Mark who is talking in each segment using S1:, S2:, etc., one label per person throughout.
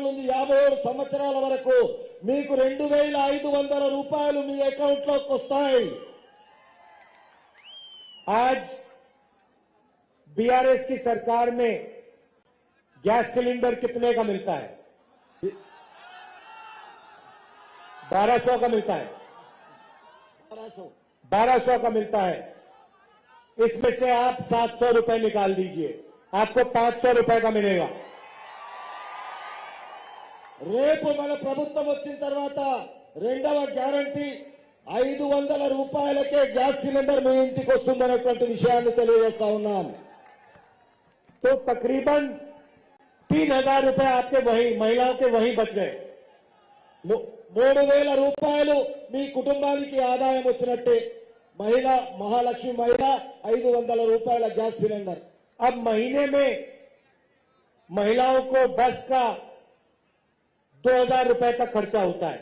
S1: నుంచి 57 సంవత్సరాల వరకు మీకు 2500 రూపాయలు మీ అకౌంట్ లోకి వస్తాయి।
S2: आज बीआरएस की सरकार में गैस सिलेंडर कितने का मिलता है? 1200 का मिलता है। 1200 का मिलता है। इसमें से आप 700 रुपए निकाल दीजिए, आपको 500 रुपए का मिलेगा।
S1: రేపు మన ప్రభుత్వం వచ్చిన తర్వాత రెండవ గ్యారంటీ 500 రూపాయలకే గ్యాస్ సిలిండర్ మీ ఇంటికి వస్తుందనేటువంటి విషయాన్ని తెలియజేస్తా ఉన్నాం।
S2: तो तकरीबन 3000 रुपए आपके वही महिलाओं के वही बच गए।
S1: 3000 రూపాయలు మీ కుటుంబానికి ఆదాయం వచ్చినట్టే। महिला महालक्ष्मी महिला 500 రూపాయల गैस सिलेंडर।
S2: अब महीने में महिलाओं को बस का 2000 रुपए तक खर्चा होता है।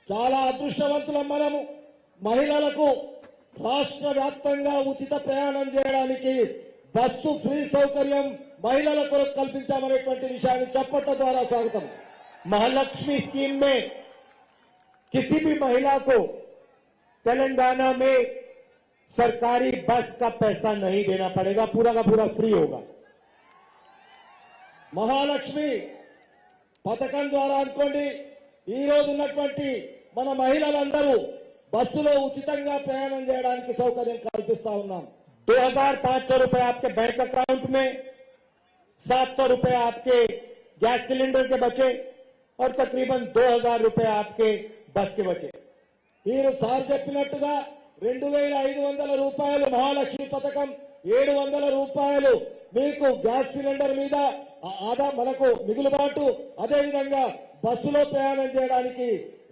S1: చాలా అదృష్టవంతులం మనము। మహిళలకు రాష్ట్ర వ్యాప్తంగా ఉచిత ప్రయాణం చేయడానికి బస్సు ఫ్రీ సౌకర్యం మహిళల కొరకు కల్పించామనేటువంటి విషయాన్ని చప్పట్ల ద్వారా స్వాగతం।
S2: महालक्ष्मी स्कीम में किसी भी महिला को तेलंगाना में सरकारी बस का पैसा नहीं देना पड़ेगा, पूरा का पूरा फ्री होगा।
S1: महालक्ष्मी పథకం ద్వారా అనుకోండి ఈ రోజు ఉన్నటువంటి మన మహిళలందరూ బస్సులో ఉచితంగా ప్రయాణం చేయడానికి సౌకర్యం కల్పిస్తా ఉన్నాం।
S2: 2500 रुपए आपके बैंक अकाउंट में, 700 रुपए आपके गैस सिलेंडर के बचे और तकरीबन 2000 रुपए आपके बस के बचे।
S1: మీరు సార్ చెప్పినట్టుగా 2500 రూపాయలు మహాలక్ష్మి పథకం, 700 రూపాయలు మీకు గ్యాస్ సిలిండర్ మీద ఆదా మనకు మిగులుబాటు, అదే విధంగా బస్సులో ప్రయాణం చేయడానికి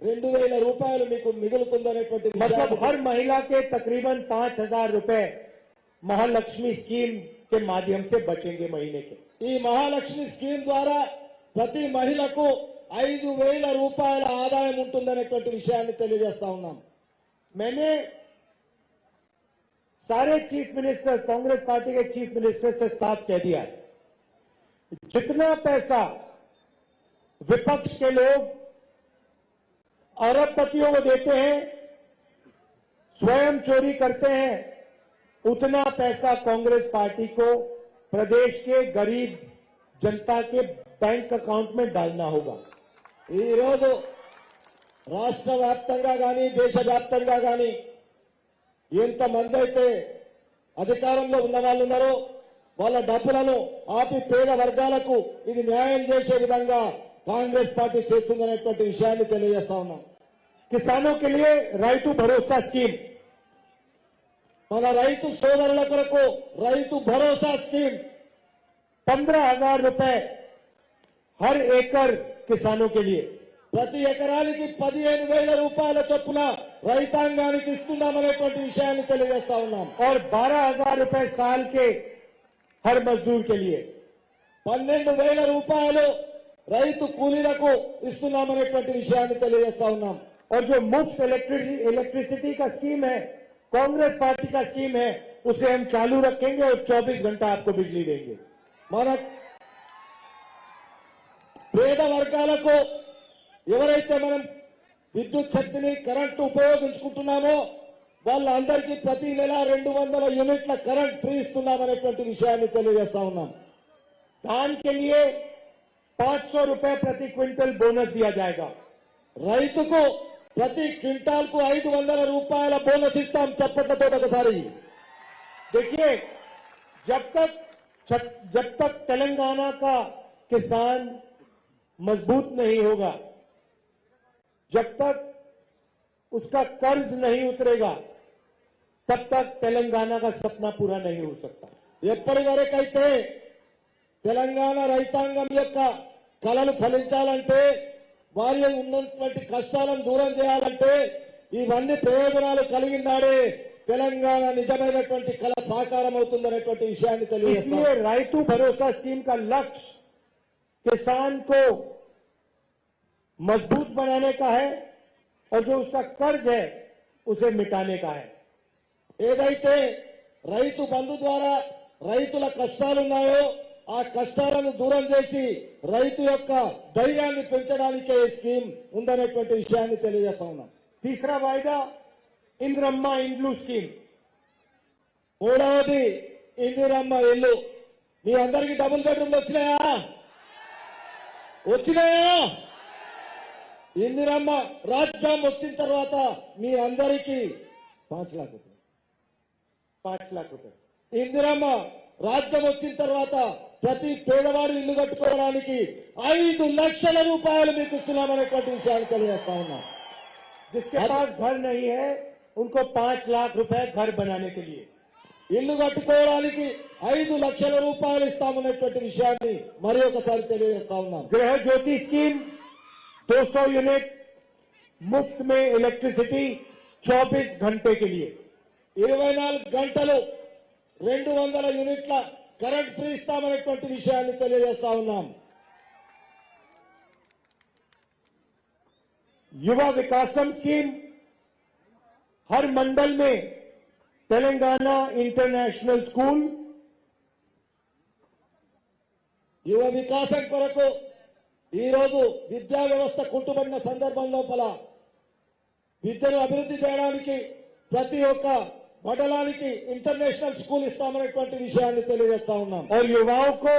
S1: 2000 రూపాయలు మీకు మిగులుతుందనేటువంటి
S2: मतलब हर महिला के तकरीबन 5000 रुपए महालक्ष्मी स्कीम के माध्यम से बचेंगे महीने के।
S1: ఈ మహాలక్ష్మి స్కీమ్ ద్వారా ప్రతి మహిళకు 5000 రూపాయల ఆదాయం ఉంటుందనేటువంటి విషయాన్ని తెలియజేస్తా ఉన్నాం।
S2: मैंने सारे चीफ मिनिस्टर, कांग्रेस पार्टी के चीफ मिनिस्टर से साफ कह दिया है, जितना पैसा विपक्ष के लोग अरबपतियों को देते हैं, स्वयं चोरी करते हैं, उतना पैसा कांग्रेस पार्टी को प्रदेश के गरीब जनता के बैंक अकाउंट में डालना होगा।
S1: ఈ రోజు రాష్ట్ర వ్యాప్తంగా గాని దేశ వ్యాప్తంగా గాని ఎంతమంది అయితే అధికారంలో ఉన్న వాళ్ళు ఉన్నారో వాళ్ళ డబ్బులను ఆపి పేద వర్గాలకు ఇది న్యాయం చేసే విధంగా కాంగ్రెస్ పార్టీ చేస్తుందనేటువంటి విషయాన్ని తెలియజేస్తా ఉన్నాం।
S2: किसानों के लिए రైతు భరోసా స్కీమ్,
S1: మన రైతు సోదరుల కొరకు రైతు భరోసా స్కీమ్
S2: 15,000 रुपए हर एकड़ किसानों के लिए,
S1: ప్రతి ఎకరానికి 15,000 రూపాయల చొప్పున రైతాంగానికి ఇస్తున్నామనేటువంటి విషయాన్ని తెలియజేస్తా ఉన్నాం।
S2: और 12,000 रुपए साल के हर मजदूर के लिए,
S1: 12,000 రూపాయలు రైతు కూలీలకు ఇస్తున్నామనేటువంటి విషయాన్ని తెలియజేస్తా ఉన్నాం।
S2: और जो मुफ्त इलेक्ट्रिसिटी का स्कीम है, कांग्रेस पार्टी का स्कीम है, उसे हम चालू रखेंगे और 24 घंटा आपको बिजली देंगे।
S1: మన పేద వర్గాలకు ఎవరైతే మనం విద్యుత్ శక్తిని కరెంటు ఉపయోగించుకుంటున్నామో వాళ్ళందరికీ ప్రతి నెల 200 యూనిట్ల కరెంట్ ఫ్రీ ఇస్తున్నామనేటువంటి విషయాన్ని తెలియజేస్తా ఉన్నాం।
S2: धान के लिए 500 रुपए प्रति क्विंटल बोनस दिया जाएगा।
S1: రైతుకు ప్రతి క్వింటాల్ కు 500 రూపాయల బోనస్ ఇస్తాం। చప్పట్లతో ఒకసారి
S2: देखिए, जब तक तेलंगाना का किसान मजबूत नहीं होगा, जब तक उसका कर्ज नहीं उतरेगा, तब तक तेलंगाना का सपना पूरा नहीं हो सकता।
S1: ఎప్పటి వరకైతే తెలంగాణ రైతాంగం యొక్క కలలు ఫలించాలంటే, వారి ఉన్నటువంటి కష్టాలను దూరం చేయాలంటే, ఇవన్నీ ప్రయోజనాలు కలిగినాడే తెలంగాణ నిజమైనటువంటి కళ సాకారం అవుతుందనేటువంటి విషయాన్ని తెలియజేస్తాం।
S2: इसलिए రైతు భరోసా स्कीम का लक्ष्य किसान को मजबूत बनाने का है और जो उसका कर्ज है उसे मिटाने का है।
S1: ఏదైతే రైతు బంధు ద్వారా రైతుల కష్టాలున్నాయో ఆ కష్టాలను దూరం చేసి రైతు యొక్క ధైర్యాన్ని పెంచడానికే ఈ స్కీమ్ ఉందనేటువంటి విషయాన్ని తెలియజేస్తా ఉన్నాం.
S2: तीसरा वायदा इंदिरम्मा इंड्लू स्कीम,
S1: మూడవది ఇందిరమ్మ ఇల్లు. మీ అందరికీ డబుల్ బెడ్రూమ్లు వచ్చినాయా? వచ్చినాయా? ఇందిరమ్మ రాజ్యం వచ్చిన తర్వాత మీ అందరికీ 5 लाख రూపాయలు.
S2: 5 लाख रुपए.
S1: ఇందిరమ్మ రాజ్యం వచ్చిన తర్వాత ప్రతి పేదవాడు ఇల్లు కట్టుకోవడానికి 5 లక్షల రూపాయలు మీకు ఇస్తున్నామనేటువంటి విషయాన్ని తెలియజేస్తా ఉన్నాం.
S2: जिसके पास घर नहीं है उनको 5 लाख रुपए घर बनाने के लिए,
S1: ఇల్లు కట్టుకోవడానికి 5 లక్షల రూపాయలు ఇస్తామనేటువంటి విషయాన్ని మరి ఒకసారి తెలియజేస్తా ఉన్నాం.
S2: गृह ज्योति स्कीम 200 यूनिट मुफ्त में इलेक्ट्रिसिटी 24 घंटे के लिए,
S1: 24 గంటలు 200 యూనిట్ల కరెంట్ ఫ్రీ ఇస్తామనేటువంటి విషయాన్ని తెలియజేస్తా ఉన్నాం.
S2: युवा विकासम स्कीम, हर मंडल में तेलंगाना इंटरनेशनल स्कूल,
S1: యువ వికాసం కొరకు ఈ రోజు విద్యా వ్యవస్థ కుంటుపడిన సందర్భం లోపల విద్యను అభివృద్ధి చేయడానికి ప్రతి ఒక్క మండలానికి ఇంటర్నేషనల్ స్కూల్ ఇస్తామనేటువంటి విషయాన్ని తెలియజేస్తా ఉన్నాం.
S2: और युवाओं को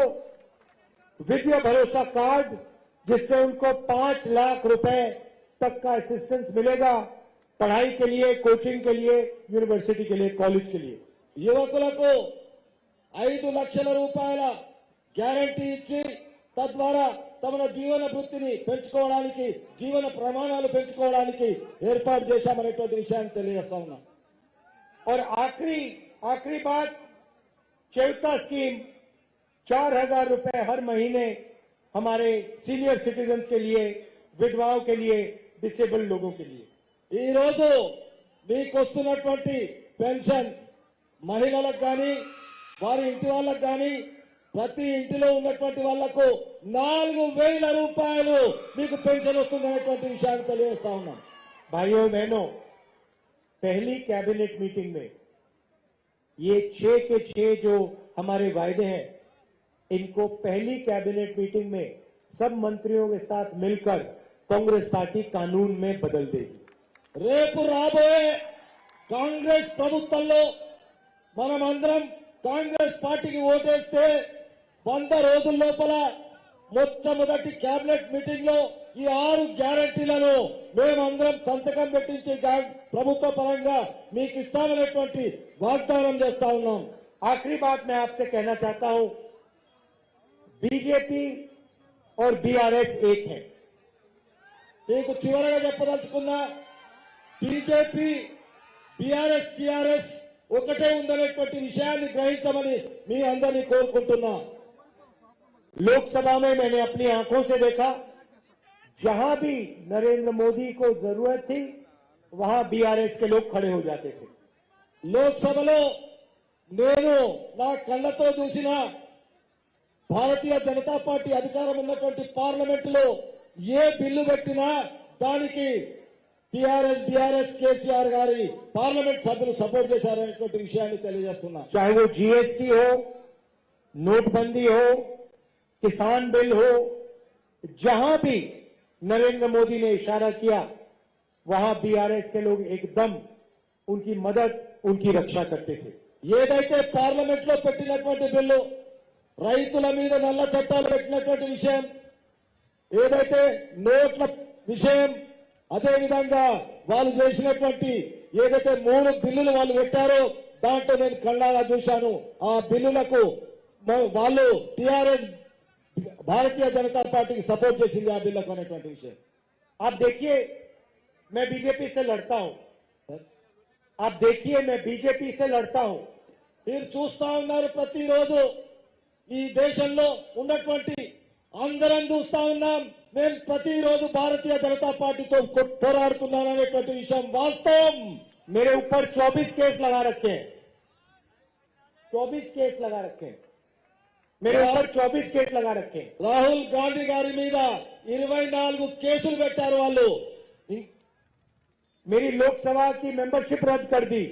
S2: विद्या भरोसा कार्ड, जिससे उनको 5 लाख रुपए तक का असिस्टेंस मिलेगा पढ़ाई के लिए, कोचिंग के लिए, यूनिवर्सिटी के लिए, कॉलेज के लिए.
S1: యువకులకు 5 లక్షల రూపాయల గ్యారంటీ ఇచ్చి తద్వారా తమ జీవన వృత్తిని పెంచుకోవడానికి, జీవన ప్రమాణాలు పెంచుకోవడానికి ఏర్పాటు చేశామనేటువంటి విషయాన్ని తెలియజేస్తా ఉన్నాం.
S2: और आखिरी बात, चेवता स्कीम 4000 रुपए हर महीने हमारे सीनियर सिटीजन के लिए, विधवाओं के लिए, डिसेबल्ड लोगों के लिए.
S1: ఈ రోజు మీకు వస్తున్నటువంటి పెన్షన్ మహిళలకు కానీ వారి ఇంటి వాళ్ళకు కానీ ప్రతి ఇంటిలో ఉన్నటువంటి వాళ్లకు 4000 రూపాయలు మీకు పెన్షన్ వస్తుందనేటువంటి విషయాన్ని తెలియజేస్తా ఉన్నాం.
S2: भाइयों बहनों, पहली कैबिनेट मीटिंग में ये 6 के 6 जो हमारे वायदे हैं, इनको पहली कैबिनेट मीटिंग में सब मंत्रियों के साथ मिलकर कांग्रेस पार्टी कानून में बदल देगी.
S1: రేపు రాబోయే కాంగ్రెస్ ప్రభుత్వంలో మనమందరం కాంగ్రెస్ పార్టీకి ఓటేస్తే 100 రోజుల లోపల మొట్టమొదటి కేబినెట్ మీటింగ్ లో ఈ 6 గ్యారంటీలను మేమందరం సంతకం పెట్టించి ప్రభుత్వ పరంగా మీకు ఇస్తామనేటువంటి వాగ్దానం చేస్తా ఉన్నాం.
S2: आखिरी बात मैं आपसे कहना चाहता हूं, बीजेपी और बीआरएस एक है.
S1: మీకు చివరగా చెప్పదలుచుకున్నా, బీజేపీ, బీఆర్ఎస్, టీఆర్ఎస్ ఒకటే ఉందనేటువంటి విషయాన్ని గ్రహించమని మీ అందరినీ కోరుకుంటున్నా.
S2: लोकसभा में मैंने अपनी आंखों से देखा, जहां भी नरेंद्र मोदी को जरूरत थी वहां बीआरएस के लोग खड़े हो जाते थे.
S1: లోక్సభలో నేను నా కళ్ళతో చూసిన భారతీయ జనతా పార్టీ అధికారం ఉన్నటువంటి పార్లమెంటులో ఏ బిల్లు పెట్టినా దానికి టీఆర్ఎస్, బీఆర్ఎస్, కేసీఆర్ గారి పార్లమెంట్ సభ్యులు సపోర్ట్ చేశారనేటువంటి విషయాన్ని తెలియజేస్తున్నా.
S2: चाहे वो जीएसटी हो, नोटबंदी हो, किसान बिल हो, जहां भी नरेंद्र मोदी ने इशारा किया वहां बीआरएस के लोग एकदम उनकी मदद, उनकी रक्षा करते थे.
S1: ఏదైతే పార్లమెంట్ లో పెట్టినటువంటి బిల్లు, రైతుల మీద నల్ల చట్టాలు పెట్టినటువంటి విషయం, ఏదైతే నోట్ల విషయం, అదే విధంగా వాళ్ళు చేసినటువంటి ఏదైతే 3 బిల్లులు వాళ్ళు పెట్టారో దాంట్లో నేను కళ్ళారా చూశాను. ఆ బిల్లులకు వాళ్ళు టీఆర్ఎస్, భారతీయ జనతా పార్టీకి సపోర్ట్ చేసింది ఆ బిల్లుకు అనేటువంటి విషయం.
S2: आप देखिए, मैं बीजेपी से लड़ता हूं. आप देखिए, मैं बीजेपी से लड़ता हूं.
S1: మీరు చూస్తా ఉన్నారు, ప్రతిరోజు ఈ దేశంలో ఉన్నటువంటి అందరం చూస్తా ఉన్నాం. నేను ప్రతిరోజు భారతీయ జనతా పార్టీతో పోరాడుతున్నాను అనేటువంటి విషయం వాస్తవం.
S2: मेरे ऊपर 24 केस लगा रखे हैं. 24 केस लगा रखे हैं. मेरे ऊपर 24 केस लगा रखे हैं.
S1: రాహుల్ గాంధీ గారి మీద 24 కేసులు పెట్టారు వాళ్ళు.
S2: मेरी लोकसभा की मेंबरशिप रद्द कर दी.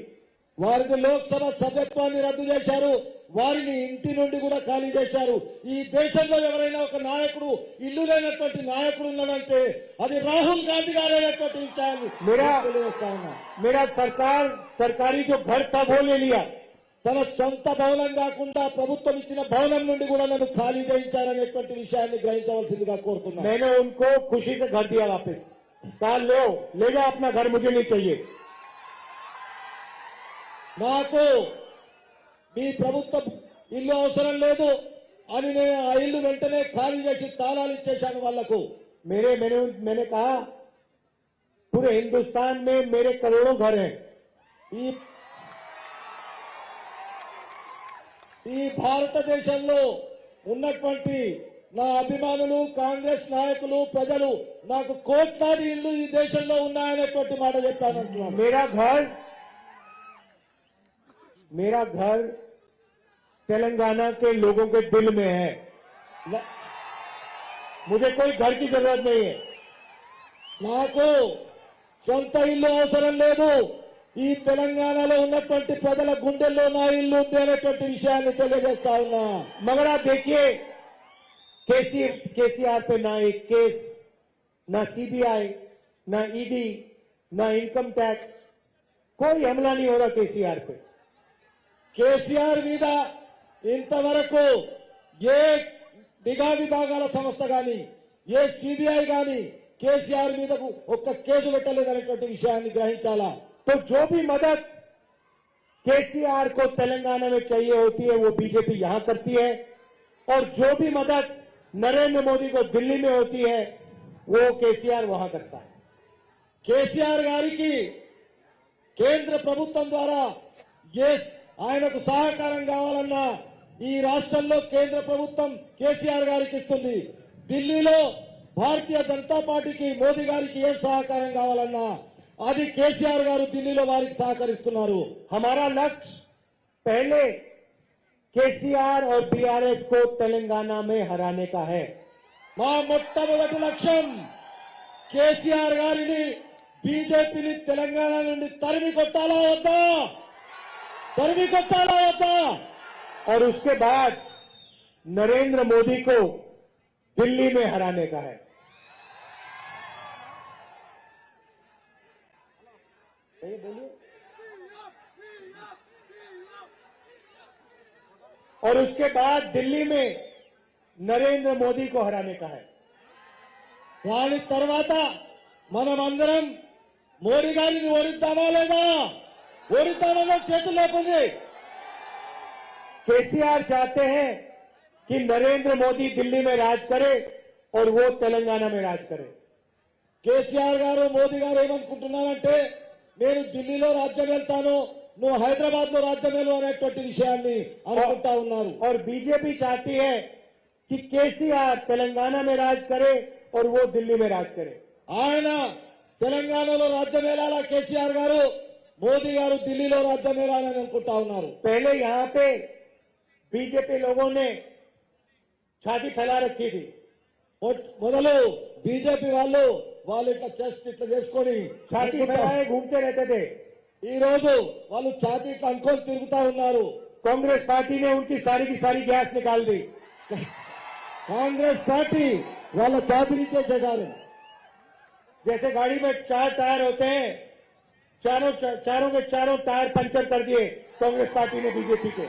S1: వారికి లోక్సభ సభ్యత్వాన్ని రద్దు చేశారు. వారిని ఇంటి నుండి కూడా ఖాళీ చేశారు. ఈ దేశంలో ఎవరైనా ఒక నాయకుడు ఇల్లు లేనటువంటి నాయకుడు ఉన్నాడంటే అది రాహుల్ గాంధీ గారైనటువంటి విషయాన్ని తెలియజేస్తా ఉన్నా.
S2: मेरा सरकारी जो घर था वो ले लिया.
S1: తన సొంత భవనం కాకుండా ప్రభుత్వం ఇచ్చిన భవనం నుండి కూడా నన్ను ఖాళీ చేయించారనేటువంటి విషయాన్ని గ్రహించవలసిందిగా కోరుతున్నాను.
S2: मैंने उनको खुशी से घर दिया वापस. कहा लो ले जाओ अपना घर, मुझे नहीं चाहिए.
S1: నాకు మీ ప్రభుత్వం ఇల్లు అవసరం లేదు అని నేను ఆ ఇల్లు వెంటనే ఖాళీ చేసి తాళాలు ఇచ్చేశాను వాళ్లకు.
S2: मैंने कहा पूरे हिंदुस्तान में मेरे करोड़ों घर हैं.
S1: ఈ భారతదేశంలో ఉన్నటువంటి నా అభిమానులు, కాంగ్రెస్ నాయకులు, ప్రజలు నాకు కోట్లాది ఇల్లు ఈ దేశంలో ఉన్నాయనేటువంటి మాట చెప్పానంటున్నాను.
S2: मेरा घर तेलंगाना के लोगों के दिल में है. मुझे कोई घर की जरूरत नहीं है.
S1: నాకు సొంత ఇల్లు అవసరం లేదు. ఈ తెలంగాణలో ఉన్నటువంటి ప్రజల గుండెల్లో నా ఇల్లు ఉంది అనేటువంటి విషయాన్ని తెలియజేస్తా ఉన్నా.
S2: मगर आप देखिए केसीआर पे ना एक केस, ना सीबीआई, ना ईडी, ना इनकम टैक्स, कोई हमला नहीं हो रहा केसीआर पे.
S1: కేసీఆర్ మీద ఇంతవరకు ఏ నిఘా విభాగాల సంస్థ గాని, ఏ సిబిఐ గాని కేసీఆర్ మీద ఒక్క కేసు పెట్టలేదనేటువంటి విషయాన్ని గ్రహించాలా.
S2: तो जो भी मदद केसीआर को तेलंगाना में चाहिए होती है वो बीजेपी यहां करती है, और जो भी मदद नरेंद्र मोदी को दिल्ली में होती है वो केसीआर वहां करता है.
S1: కేసీఆర్ గారికి కేంద్ర ప్రభుత్వం ద్వారా ఆయనకు సహకారం కావాలన్నా ఈ రాష్ట్రంలో కేంద్ర ప్రభుత్వం కేసీఆర్ గారికి ఇస్తుంది. ఢిల్లీలో భారతీయ జనతా పార్టీకి, మోదీ గారికి ఏ సహకారం కావాలన్నా అది కేసీఆర్ గారు ఢిల్లీలో వారికి సహకరిస్తున్నారు.
S2: हमारा लक्ष्य पहले केसीआर और बीआरएस को तेलंगाना में हराने का है.
S1: మా మొట్టమొదటి లక్ష్యం కేసీఆర్ గారిని, బీజేపీని తెలంగాణ నుండి తరిమి కొట్టాలా వద్దా?
S2: और उसके बाद नरेंद्र मोदी को दिल्ली में हराने का है. और उसके बाद दिल्ली में नरेंद्र मोदी को हराने का है.
S1: దాని తర్వాత మనమందరం మోడీ గారిని ఓడిద్దామా లేదా? ఓడిద్దామో చేతులు లేకపోతే.
S2: केसीआर चाहते हैं कि नरेंद्र मोदी दिल्ली में राज करे और वो तेलंगाना में राज करे.
S1: కేసీఆర్ గారు, మోదీ గారు ఏమనుకుంటున్నారంటే నేను ఢిల్లీలో రాజ్యం వెళ్తాను, నువ్వు హైదరాబాద్ లో రాజ్యం వెళ్ళు అనేటువంటి విషయాన్ని అనుకుంటా ఉన్నారు.
S2: और बीजेपी चाहती है कि केसीआर तेलंगाना में राज करे और वो दिल्ली में राज करे.
S1: ఆయన తెలంగాణలో రాజ్యం వెళ్ళాలా కేసీఆర్ గారు, మోదీ గారు ఢిల్లీలో రాజ్యం వెళ్ళాలని అనుకుంటా ఉన్నారు.
S2: पहले यहां पे बीजेपी लोगों ने छाती फैला रखी थी.
S1: మొదలు బీజేపీ వాళ్ళు ఇట్లా చెస్ట్ ఇట్లా చేసుకొని
S2: छाती फैलाए घूमते रहते थे.
S1: ఈ రోజు వాళ్ళు ఛాతీ ఇట్లా అనుకొని తిరుగుతా ఉన్నారు.
S2: कांग्रेस पार्टी ने उनकी सारी की सारी गैस निकाल दी.
S1: కాంగ్రెస్ పార్టీ వాళ్ళ ఛాతీని చేసేశారు.
S2: जैसे गाड़ी में 4 टायर होते हैं, चारों के चारों टायर पंचर कर दिए कांग्रेस पार्टी ने बीजेपी के.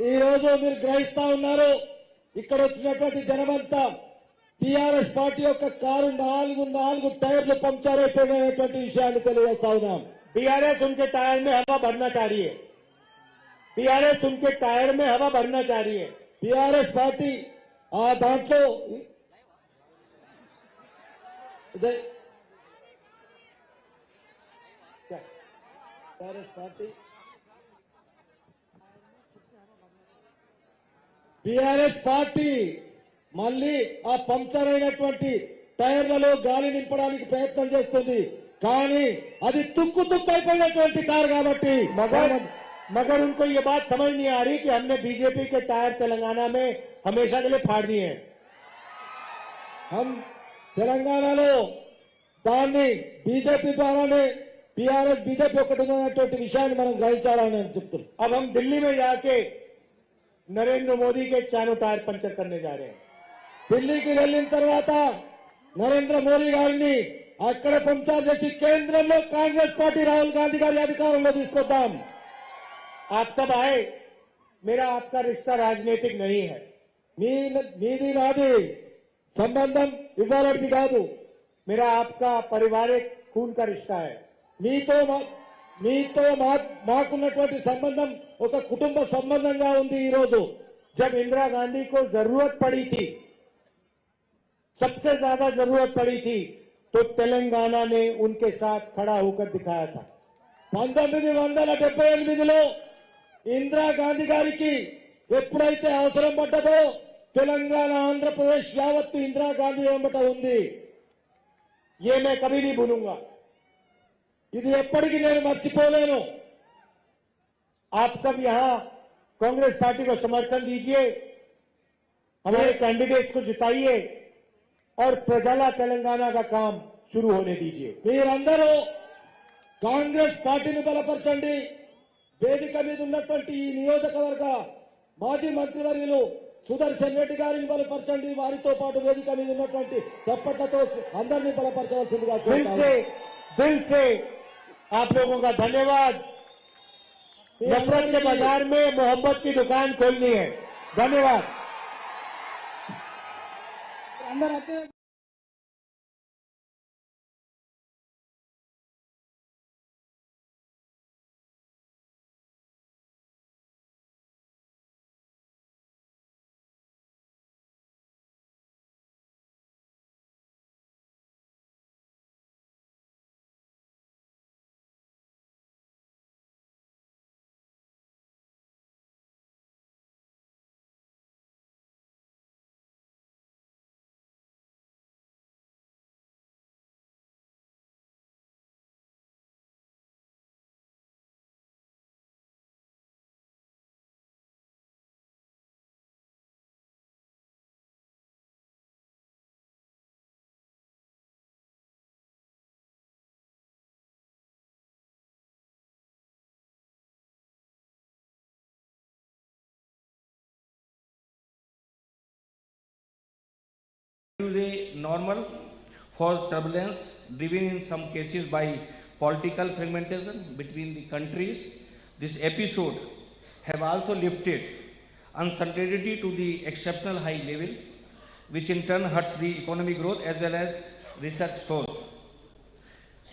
S1: ఈ రోజు మీరు గ్రహిస్తా ఉన్నారు, ఇక్కడ వచ్చినటువంటి జనమంతా టీఆర్ఎస్ పార్టీ యొక్క కారు నాలుగు టైర్లు పంక్చర్ అయిపోయినటువంటి విషయాన్ని తెలియజేస్తా ఉన్నాం.
S2: बीआरएस उनके टायर में हवा भरना चाह रही है. बीआरएस उनके टायर में हवा भरना चाह रही है.
S1: టీఆర్ఎస్ పార్టీ ఆ దాంట్లో టీఆర్ఎస్ పార్టీ మళ్ళీ ఆ పంక్చర్ అయినటువంటి టైర్లలో గాలి నింపడానికి ప్రయత్నం చేస్తుంది. కానీ అది తుక్కు అయిపోయినటువంటి కారు కాబట్టి
S2: मगर उनको ये बात समझ नहीं आ रही कि हमने बीजेपी के टायर तेलंगाना में हमेशा के लिए फाड़ दिए हैं.
S1: हम తెలంగాణలో దాన్ని బీజేపీ ద్వారానే టీఆర్ఎస్ బీజేపీ ఒకటి ఉన్నటువంటి విషయాన్ని మనం గ్రహించాలని నేను చెప్తున్నాను.
S2: अब हम दिल्ली में जाके नरेंद्र मोदी के चारों टायर पंचर करने जा रहे हैं।
S1: ఢిల్లీకి వెళ్ళిన తర్వాత నరేంద్ర మోదీ గారిని అక్కడ పంచారు చేసి కేంద్రంలో కాంగ్రెస్ పార్టీ రాహుల్ గాంధీ గారి అధికారంలో తీసుకొద్దాం.
S2: आप सब आए, मेरा आपका रिश्ता राजनीतिक नहीं है।
S1: మీది నాది సంబంధం ఇవ్వాలది కాదు.
S2: मेरा आपका पारिवारिक खून का रिश्ता है।
S1: మీతో మాకున్నటువంటి సంబంధం ఒక కుటుంబ సంబంధంగా ఉంది. ఈ రోజు
S2: जब इंदिरा गांधी को जरूरत पड़ी थी, सबसे ज्यादा जरूरत पड़ी थी, तो तेलंगाना ने उनके साथ खड़ा होकर दिखाया था।
S1: 1978లో ఇందిరాగాంధీ గారికి ఎప్పుడైతే అవసరం పడ్డదో తెలంగాణ ఆంధ్రప్రదేశ్ యావత్తు ఇందిరాగాంధీ వెంబట ఉంది.
S2: ये मैं कभी नहीं भूलूंगा।
S1: ఇది ఎప్పటికీ నేను మర్చిపోలేను.
S2: आप सब यहां कांग्रेस पार्टी को समर्थन दीजिए, हमारे कैंडिडेट्स को जिताइए और प्रजाला तेलंगाना का काम शुरू होने दीजिए।
S1: మీరందరూ కాంగ్రెస్ పార్టీని బలపరచండి. వేదిక మీద ఉన్నటువంటి ఈ నియోజకవర్గ మాజీ మంత్రివర్యులు సుదర్శన్ రెడ్డి గారిని బలపరచండి. వారితో పాటు వేదిక మీద ఉన్నటువంటి చప్పట్లతో అందరినీ బలపరచవలసిందిగా
S2: दिल से आप लोगों का धन्यवाद। नफरत के बाजार में मोहब्बत की दुकान खोलनी है। धन्यवाद।
S3: Use a normal for turbulence driven in some cases by political fragmentation between the countries. This episode have also lifted uncertainty to the exceptional high level, which in turn hurts the economic growth as well as research source.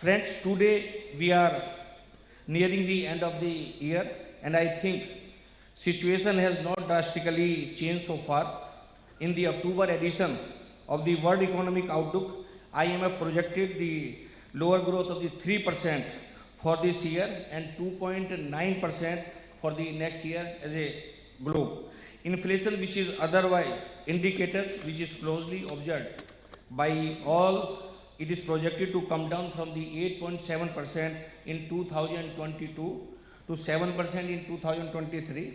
S3: Friends, today we are nearing the end of the year, and I think situation has not drastically changed so far. In the October edition of the World Economic Outlook, IMF projected the lower growth of the 3% for this year and 2.9% for the next year as a globe. Inflation, which is otherwise indicators which is closely observed by all, it is projected to come down from the 8.7% in 2022 to 7% in 2023.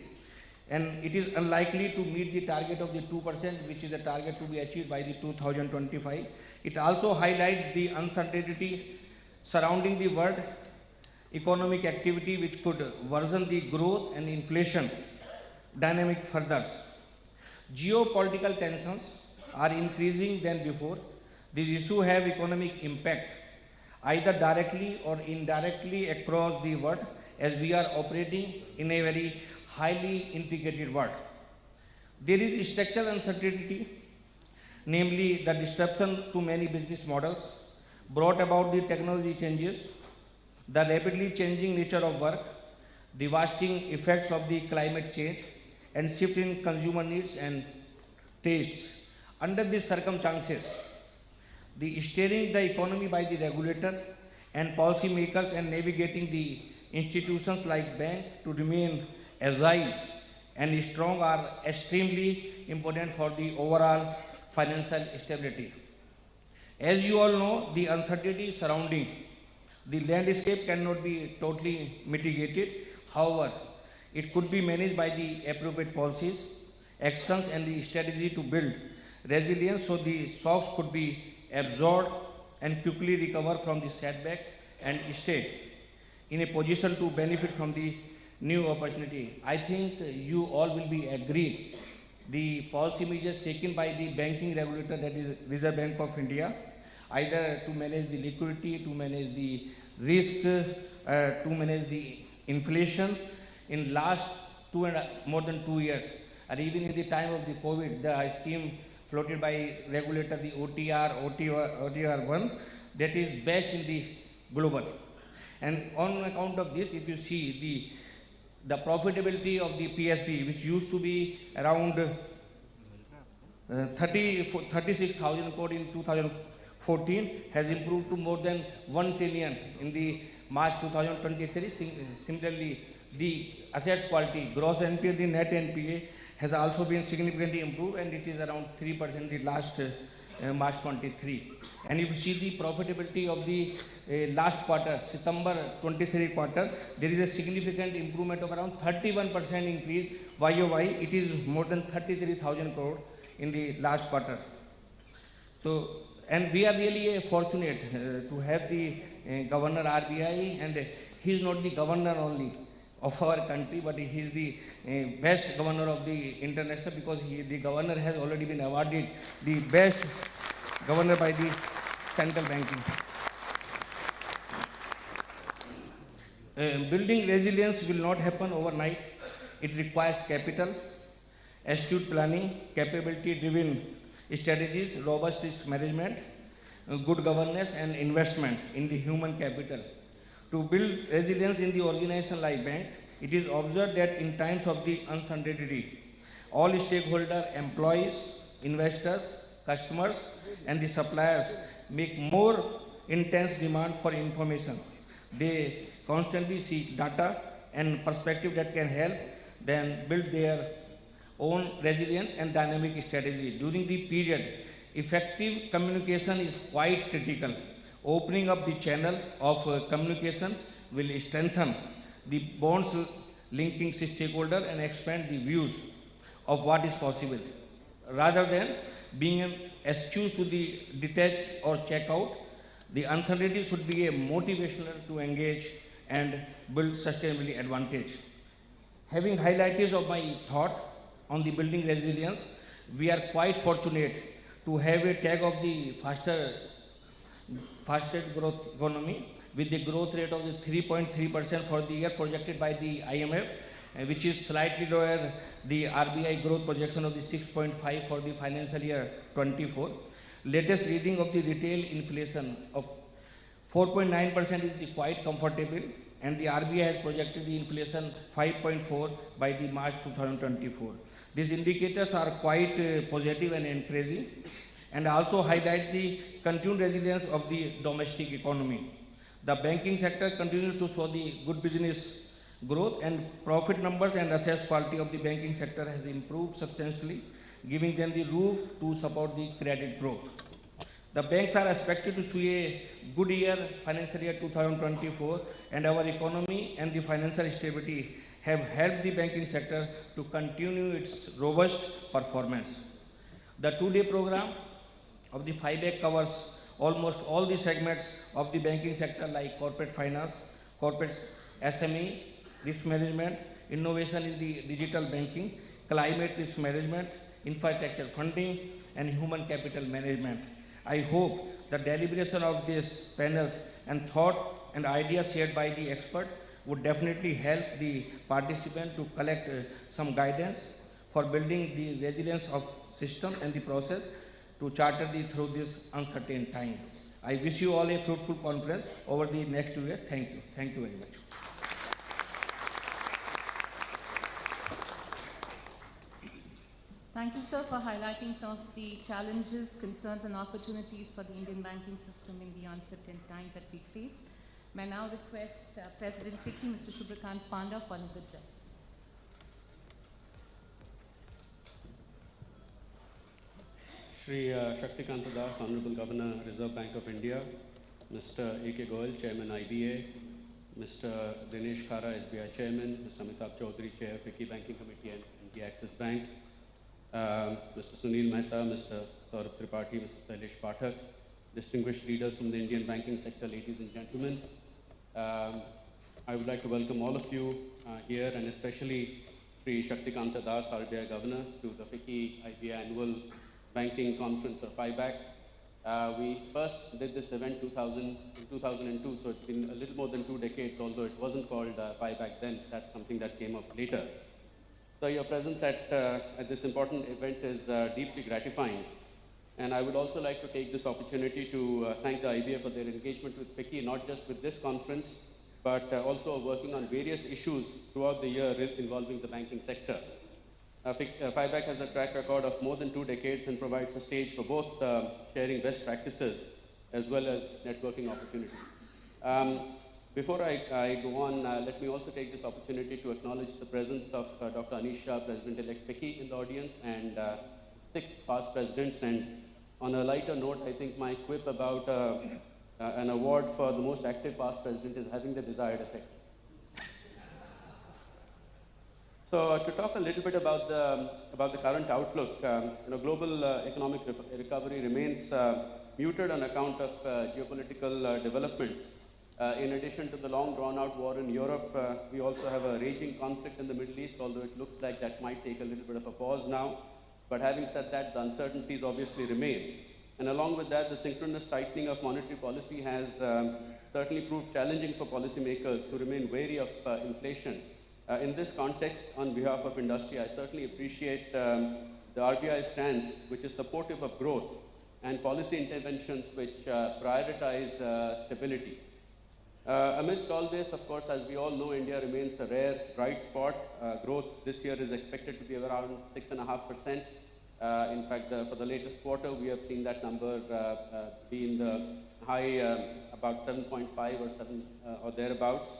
S3: And it is unlikely to meet the target of the 2%, which is the target to be achieved by the 2025. It also highlights the uncertainty surrounding the world economic activity, which could worsen the growth and inflation dynamic further. Geopolitical tensions are increasing than before. These issues have economic impact either directly or indirectly across the world, as we are operating in a very highly integrated world. There is structural uncertainty, namely the disruption to many business models brought about the technology changes, the rapidly changing nature of work, devastating effects of the climate change, and shift in consumer needs and tastes. Under these circumstances, the steering the economy by the regulator and policy makers and navigating the institutions like bank to remain agile and strong are extremely important for the overall financial stability. As you all know, the uncertainty surrounding the landscape cannot be totally mitigated. However, it could be managed by the appropriate policies, actions, and the strategy to build resilience so the shocks could be absorbed and quickly recover from the setback and stay in a position to benefit from the new opportunity. I think you all will be agreed the policy measures taken by the banking regulator, that is Reserve Bank of India, either to manage the liquidity, to manage the risk, to manage the inflation in last more than 2 years, and even in the time of the COVID, the scheme floated by regulator, the OTR1, that is best in the global. And on account of this, if you see the profitability of the PSB, which used to be around 36,000 crore in 2014, has improved to more than 1 trillion in the March 2023. Similarly, the assets quality, gross NPA, the net NPA has also been significantly improved, and it is around 3% the last March 23. And if you see the profitability of the last quarter, September 23 quarter, there is a significant improvement of around 31% increase YOY. It is more than 33,000 crore in the last quarter. So, and we are really fortunate to have the Governor RBI, and he is not the governor only of our country, but he is the best governor of the international, because the governor has already been awarded the best governor by the central banking. Building resilience will not happen overnight. It requires capital, astute planning, capability-driven strategies, robust risk management, good governance, and investment in the human capital. To build resilience in the organization like bank, it is observed that in times of the uncertainty, all stakeholders, employees, investors, customers, and the suppliers make more intense demand for information. They constantly seek data and perspective that can help them build their own resilient and dynamic strategy. During the period, effective communication is quite critical. Opening up the channel of communication will strengthen the bonds linking stakeholder and expand the views of what is possible. Rather than being an excuse to the detach or check out, the uncertainty should be a motivational to engage and build sustainability advantage. Having highlights of my thought on the building resilience, we are quite fortunate to have a tag of the fastest growth economy, with the growth rate of the 3.3% for the year projected by the IMF, which is slightly lower the RBI growth projection of the 6.5 for the financial year 24. Latest reading of the retail inflation of 4.9% is quite comfortable, and the RBI has projected the inflation 5.4 by the March 2024. These indicators are quite positive and encouraging, and also highlight the continued resilience of the domestic economy. The banking sector continues to show the good business growth, and profit numbers and assets quality of the banking sector has improved substantially, giving them the room to support the credit growth. The banks are expected to see a good year, financial year 2024, and our economy and the financial stability have helped the banking sector to continue its robust performance. The two-day program of the 5 covers almost all the segments of the banking sector, like corporate finance, corporate SME, risk management, innovation in the digital banking, climate risk management, infrastructure funding, and human capital management. I hope the deliberation of these panels and thought and ideas shared by the expert would definitely help the participant to collect some guidance for building the resilience of system and the process to charter through this uncertain time. I wish you all a fruitful conference over the next 2 years. Thank you. Thank you very much.
S4: Thank you, sir, for highlighting some of the challenges, concerns, and opportunities for the Indian banking system in the uncertain times that we face. May I now request President FICCI, Mr. Shubhrakant Panda, for his address.
S5: Shri Shaktikanta Das, Honorable Governor, Reserve Bank of India, Mr. A.K. Goyal, Chairman IBA, Mr. Dinesh Khara, SBI Chairman, Mr. Amitabh Chaudhary, Chair, FICCI Banking Committee and the Axis Bank, Mr. Sunil Mehta, Mr. Saurabh Tripathi, Mr. Sailesh Pathak, distinguished leaders from the Indian banking sector, ladies and gentlemen. I would like to welcome all of you here, and especially Shri Shaktikanta Das, RBI Governor, to the FICCI IBA Annual Banking Conference, or FIBAC. We first did this event in 2002, so it's been a little more than 2 decades, although it wasn't called FIBAC then. That's something that came up later. So your presence at this important event is deeply gratifying. And I would also like to take this opportunity to thank the IBA for their engagement with FICCI, not just with this conference, but also working on various issues throughout the year involving the banking sector. FIBAC has a track record of more than 2 decades and provides a stage for both sharing best practices as well as networking opportunities. Before I go on, let me also take this opportunity to acknowledge the presence of Dr. Anish Shah, President-elect FICCI, in the audience, and 6 past presidents. And on a lighter note, I think my quip about an award for the most active past president is having the desired effect. So to talk a little bit about the current outlook, global economic recovery remains muted on account of geopolitical developments. In addition to the long drawn-out war in Europe, we also have a raging conflict in the Middle East, although it looks like that might take a little bit of a pause now. But having said that, the uncertainties obviously remain. And along with that, the synchronous tightening of monetary policy has certainly proved challenging for policymakers who remain wary of inflation. In this context, on behalf of industry, I certainly appreciate the RBI stance, which is supportive of growth, and policy interventions which prioritize stability. Amidst all this, of course, as we all know, India remains a rare bright spot. Growth this year is expected to be around 6.5%. In fact, for the latest quarter, we have seen that number be in the high, about 7.5 or 7 or thereabouts.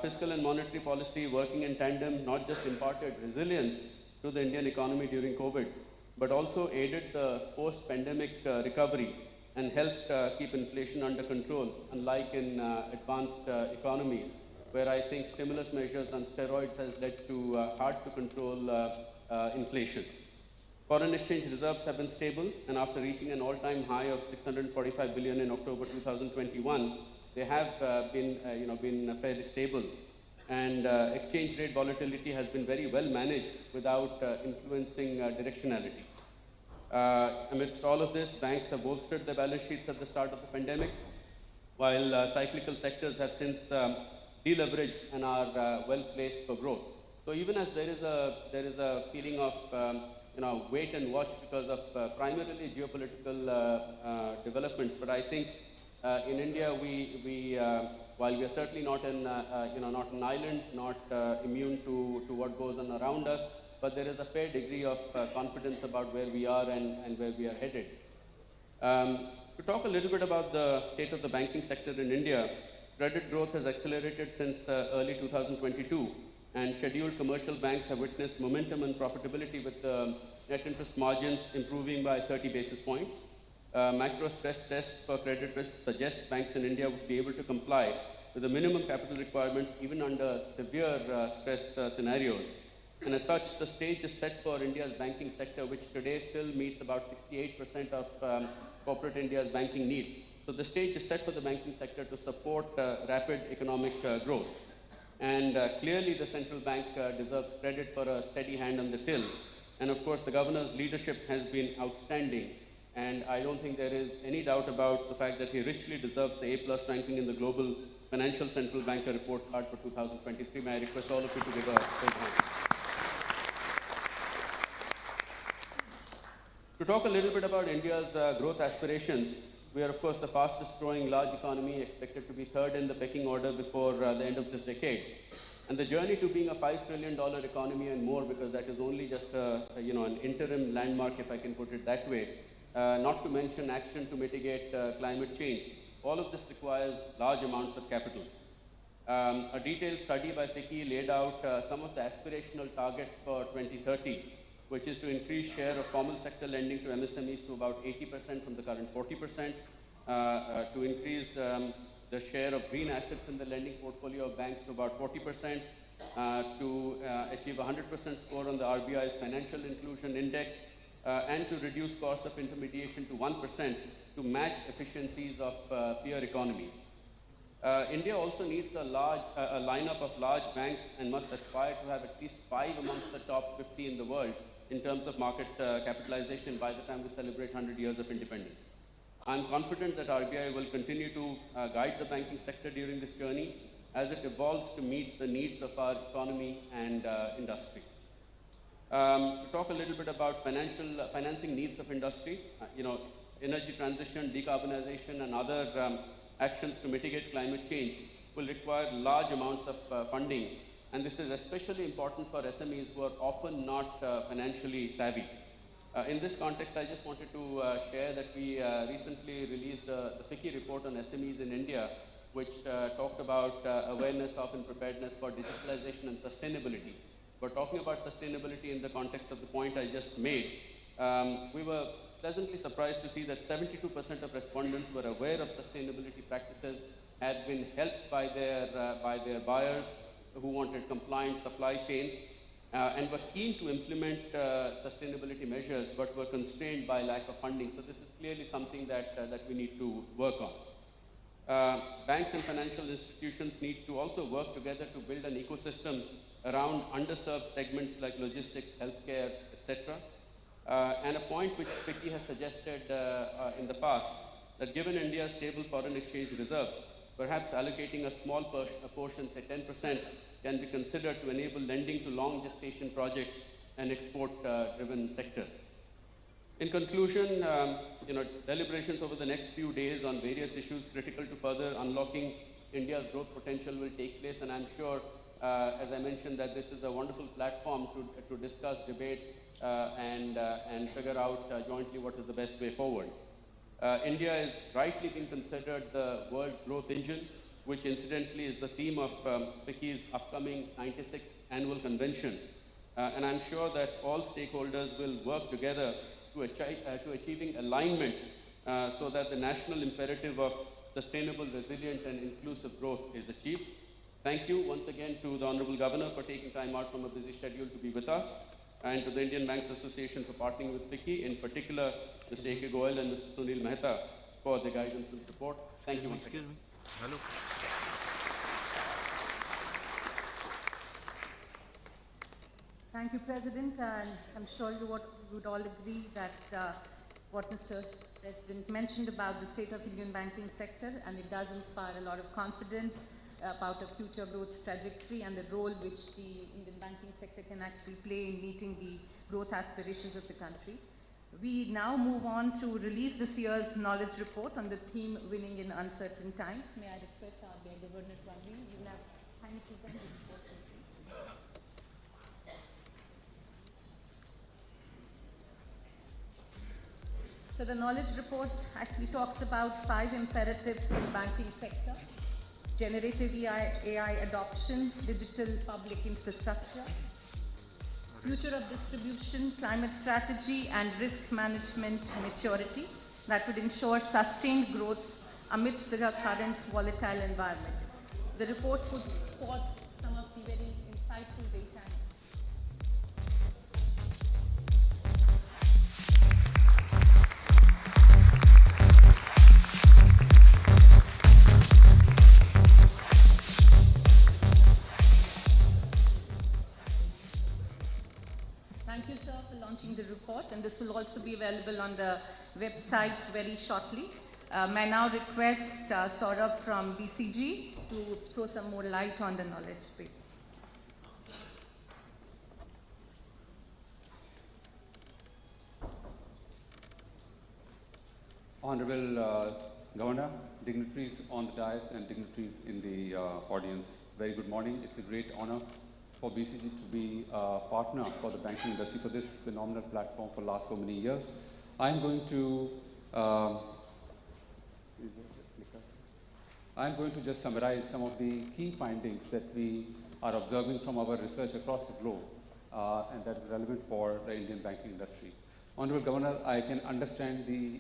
S5: Fiscal and monetary policy working in tandem not just imparted resilience to the Indian economy during COVID, but also aided the post-pandemic recovery and helped keep inflation under control, unlike in advanced economies, where I think stimulus measures on steroids has led to hard-to-control inflation. Foreign exchange reserves have been stable, and after reaching an all-time high of 645 billion in October 2021, they have been fairly stable. And exchange rate volatility has been very well managed without influencing directionality. Amidst all of this, banks have bolstered their balance sheets at the start of the pandemic, while cyclical sectors have since deleveraged and are well placed for growth. So even as there is a feeling of wait and watch because of primarily geopolitical developments, but I think in India while we are certainly not not an island, not immune to what goes on around us, but there is a fair degree of confidence about where we are and where we are headed. To talk a little bit about the state of the banking sector in India, credit growth has accelerated since early 2022, and scheduled commercial banks have witnessed momentum and profitability, with net interest margins improving by 30 basis points. Macro stress tests for credit risk suggest banks in India would be able to comply with the minimum capital requirements even under severe stress scenarios. And as such, the stage is set for India's banking sector, which today still meets about 68% of corporate India's banking needs. So the stage is set for the banking sector to support rapid economic growth. And clearly the central bank deserves credit for a steady hand on the till. And of course, the governor's leadership has been outstanding. And I don't think there is any doubt about the fact that he richly deserves the A+ ranking in the Global Financial Central Banker Report Card for 2023. May I request all of you to give a big hand. To talk a little bit about India's growth aspirations, we are, of course, the fastest growing large economy, expected to be third in the pecking order before the end of this decade. And the journey to being a $5 trillion economy and more, because that is only just an interim landmark, if I can put it that way, not to mention action to mitigate climate change. All of this requires large amounts of capital. A detailed study by FICCI laid out some of the aspirational targets for 2030, which is to increase share of formal sector lending to MSMEs to about 80% from the current 40%, to increase the share of green assets in the lending portfolio of banks to about 40%, to achieve a 100% score on the RBI's Financial Inclusion Index, and to reduce cost of intermediation to 1% to match efficiencies of peer economies. India also needs a lineup of large banks and must aspire to have at least 5 amongst the top 50 in the world in terms of market capitalization by the time we celebrate 100 years of independence. I'm confident that RBI will continue to guide the banking sector during this journey as it evolves to meet the needs of our economy and industry. To talk a little bit about financing needs of industry, energy transition, decarbonization, and other actions to mitigate climate change will require large amounts of funding, and this is especially important for SMEs who are often not financially savvy. In this context, I just wanted to share that we recently released the FICCI report on SMEs in India, which talked about awareness of and preparedness for digitalization and sustainability. But talking about sustainability in the context of the point I just made, we were pleasantly surprised to see that 72% of respondents were aware of sustainability practices, had been helped by their buyers who wanted compliant supply chains, and were keen to implement sustainability measures, but were constrained by lack of funding. So this is clearly something that we need to work on. Banks and financial institutions need to also work together to build an ecosystem around underserved segments like logistics, healthcare, etc. And a point which FICCI has suggested in the past, that given India's stable foreign exchange reserves, perhaps allocating a small portion, say 10%, can be considered to enable lending to long gestation projects and export-driven sectors. In conclusion, deliberations over the next few days on various issues critical to further unlocking India's growth potential will take place, and I'm sure, as I mentioned, that this is a wonderful platform to discuss, debate, and figure out jointly what is the best way forward. India is rightly being considered the world's growth engine, which incidentally is the theme of FICCI's upcoming 96th annual convention. And I'm sure that all stakeholders will work together to achieving alignment so that the national imperative of sustainable, resilient, and inclusive growth is achieved. Thank you once again to the Honorable Governor for taking time out from a busy schedule to be with us, and to the Indian Banks Association for partnering with FICCI, in particular Mr. A.K. Goyal and Mr. Sunil Mehta for the guidance and support. Thank you once again.
S3: Excuse me. Hello.
S4: Thank you, President, and I'm sure you would all agree that what Mr. President mentioned about the state of Indian banking sector, and it does inspire a lot of confidence about a future growth trajectory and the role which the Indian banking sector can actually play in meeting the growth aspirations of the country. We now move on to release this year's knowledge report on the theme Winning in Uncertain Times. May I request our Governor to unveil? You will have time to present the report. So the knowledge report actually talks about 5 imperatives for the banking sector: generative AI adoption, digital public infrastructure, future of distribution, climate strategy, and risk management maturity that would ensure sustained growth amidst the current volatile environment. The report puts forth some of the very insightful data. Thank you, sir, for launching the report, and this will also be available on the website very shortly. May I now request Saurabh from BCG to throw some more light on the knowledge base.
S6: Honorable Governor, dignitaries on the dais and dignitaries in the audience, very good morning. It's a great honor for BCG to be a partner for the banking industry for this phenomenal platform for the last so many years. I'm going to just summarize some of the key findings that we are observing from our research across the globe and that is relevant for the Indian banking industry. Honorable Governor, I can understand the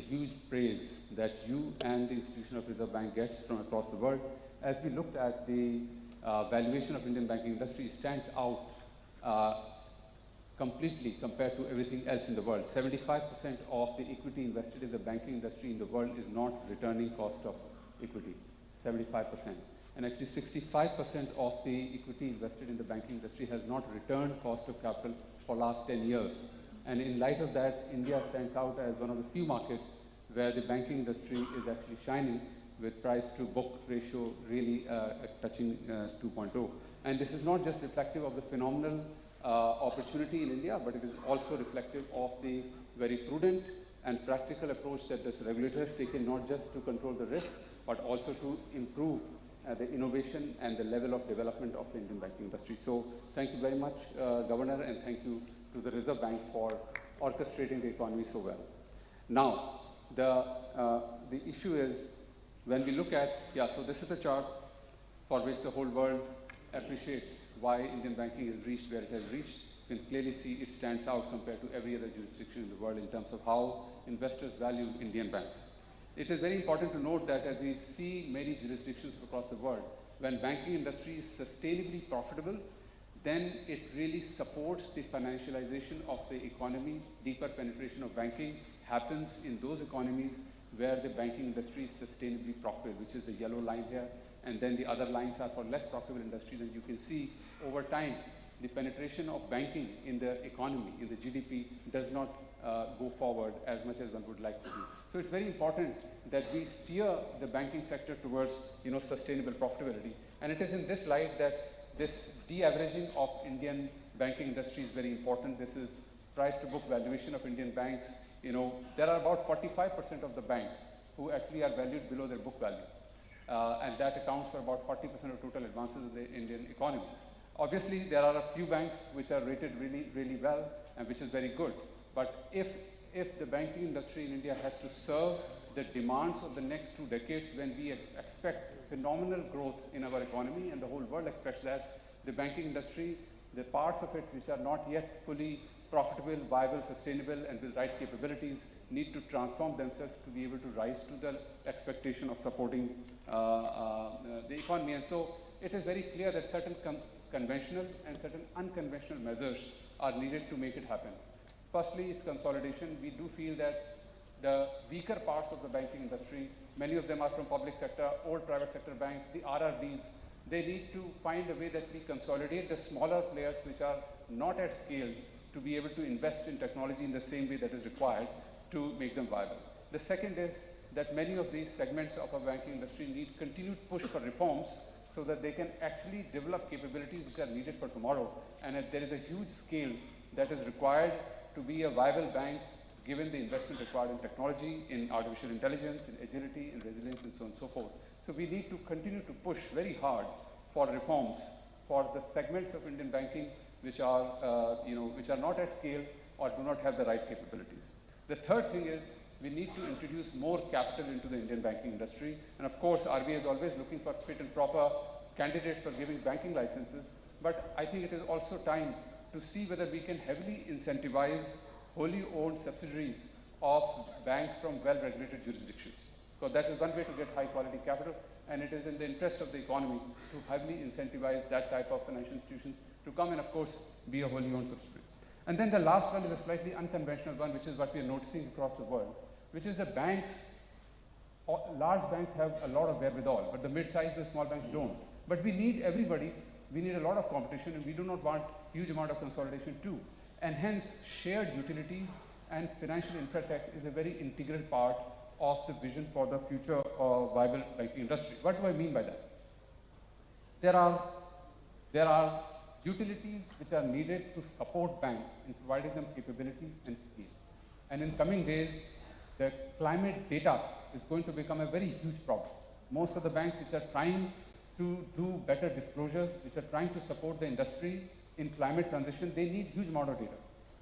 S6: huge praise that you and the institution of Reserve Bank gets from across the world. As we looked at the valuation of Indian banking industry stands out completely compared to everything else in the world. 75% of the equity invested in the banking industry in the world is not returning cost of equity. 75%. And actually 65% of the equity invested in the banking industry has not returned cost of capital for last 10 years. And in light of that, India stands out as one of the few markets where the banking industry is actually shining, with price to book ratio really touching 2.0. And this is not just reflective of the phenomenal opportunity in India, but it is also reflective of the very prudent and practical approach that this regulator has taken, not just to control the risks, but also to improve the innovation and the level of development of the Indian banking industry. So thank you very much, Governor, and thank you to the Reserve Bank for orchestrating the economy so well. Now, the issue is, when we look at, so this is the chart for which the whole world appreciates why Indian banking has reached where it has reached. You can clearly see it stands out compared to every other jurisdiction in the world in terms of how investors value Indian banks. It is very important to note that as we see many jurisdictions across the world, when banking industry is sustainably profitable, then it really supports the financialization of the economy. Deeper penetration of banking happens in those economies where the banking industry is sustainably profitable, which is the yellow line here. And then the other lines are for less profitable industries. And you can see over time, the penetration of banking in the economy, in the GDP, does not go forward as much as one would like to do. So it's very important that we steer the banking sector towards, sustainable profitability. And it is in this light that this de-averaging of Indian banking industry is very important. This is price to book valuation of Indian banks. There are about 45% of the banks who actually are valued below their book value. And that accounts for about 40% of total advances in the Indian economy. Obviously, there are a few banks which are rated really, really well, and which is very good. But if the banking industry in India has to serve the demands of the next 2 decades, when we expect phenomenal growth in our economy, and the whole world expects that, the banking industry, the parts of it which are not yet fully profitable, viable, sustainable, and with right capabilities, need to transform themselves to be able to rise to the expectation of supporting the economy. And so it is very clear that certain conventional and certain unconventional measures are needed to make it happen. Firstly is consolidation. We do feel that the weaker parts of the banking industry, many of them are from public sector, old private sector banks, the RRBs, they need to find a way that we consolidate the smaller players which are not at scale to be able to invest in technology in the same way that is required to make them viable. The second is that many of these segments of our banking industry need continued push for reforms so that they can actually develop capabilities which are needed for tomorrow. And there is a huge scale that is required to be a viable bank, given the investment required in technology, in artificial intelligence, in agility, in resilience, and so on and so forth. So we need to continue to push very hard for reforms for the segments of Indian banking which are, which are not at scale or do not have the right capabilities. The third thing is we need to introduce more capital into the Indian banking industry. And of course, RBI is always looking for fit and proper candidates for giving banking licenses. But I think it is also time to see whether we can heavily incentivize wholly owned subsidiaries of banks from well-regulated jurisdictions. So that is one way to get high-quality capital, and it is in the interest of the economy to heavily incentivize that type of financial institutions to come and, of course, be a wholly owned subsidiary. And then the last one is a slightly unconventional one, which is what we are noticing across the world, which is the banks. Large banks have a lot of wherewithal, but the mid-sized and small banks don't. But we need everybody. We need a lot of competition, and we do not want huge amount of consolidation too. And hence, shared utility and financial infratech is a very integral part of the vision for the future of viable banking industry. What do I mean by that? There are utilities which are needed to support banks in providing them capabilities and scale. And in coming days, the climate data is going to become a very huge problem. Most of the banks which are trying to do better disclosures, which are trying to support the industry in climate transition, they need huge amount of data.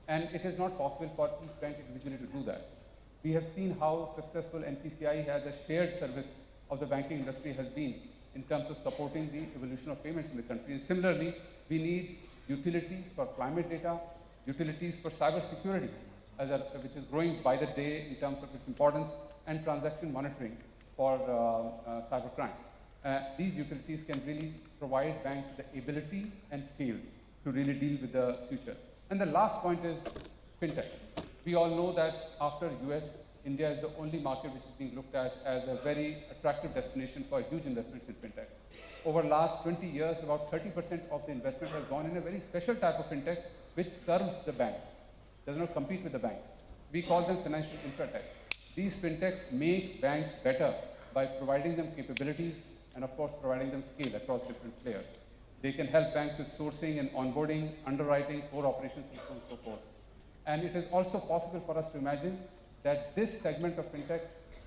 S6: And it is not possible for each bank individually to do that. We have seen how successful NPCI as a shared service of the banking industry has been in terms of supporting the evolution of payments in the country. And similarly, we need utilities for climate data, utilities for cyber security, which is growing by the day in terms of its importance, and transaction monitoring for cybercrime. These utilities can really provide banks the ability and scale to really deal with the future. And the last point is fintech. We all know that after US, India is the only market which is being looked at as a very attractive destination for huge investments in fintech. Over the last 20 years, about 30% of the investment has gone in a very special type of fintech which serves the bank, does not compete with the bank. We call them financial infratech. These fintechs make banks better by providing them capabilities and of course providing them scale across different players. They can help banks with sourcing and onboarding, underwriting, core operations, and so on and so forth. And it is also possible for us to imagine that this segment of fintech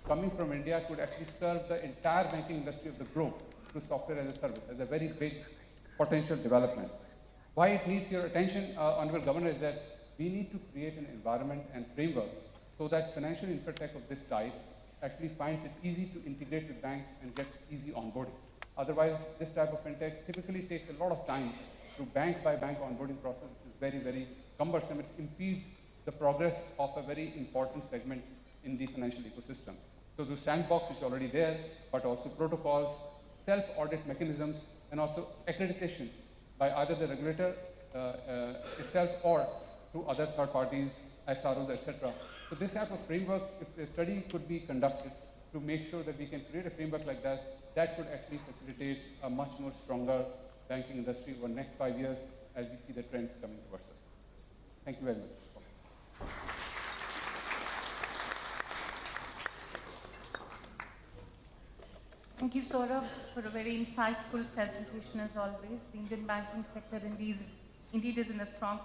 S6: coming from India could actually serve the entire banking industry of the globe through software as a service, as a very big potential development. Why it needs your attention, Honorable Governor, is that we need to create an environment and framework so that financial infratech of this type actually finds it easy to integrate with banks and gets easy onboarding. Otherwise, this type of fintech typically takes a lot of time through bank-by-bank onboarding process, which is very, very cumbersome. It impedes the progress of a very important segment in the financial ecosystem. So the sandbox is already there, but also protocols, self-audit mechanisms, and also accreditation by either the regulator itself or through other third parties, SROs, etc. So this type of framework, if a study could be conducted to make sure that we can create a framework like that could actually facilitate a much more stronger banking industry over the next 5 years as we see the trends coming towards us. Thank you very much.
S4: Thank you, Saurabh, for a very insightful presentation as always. The Indian banking sector indeed is in a strong position.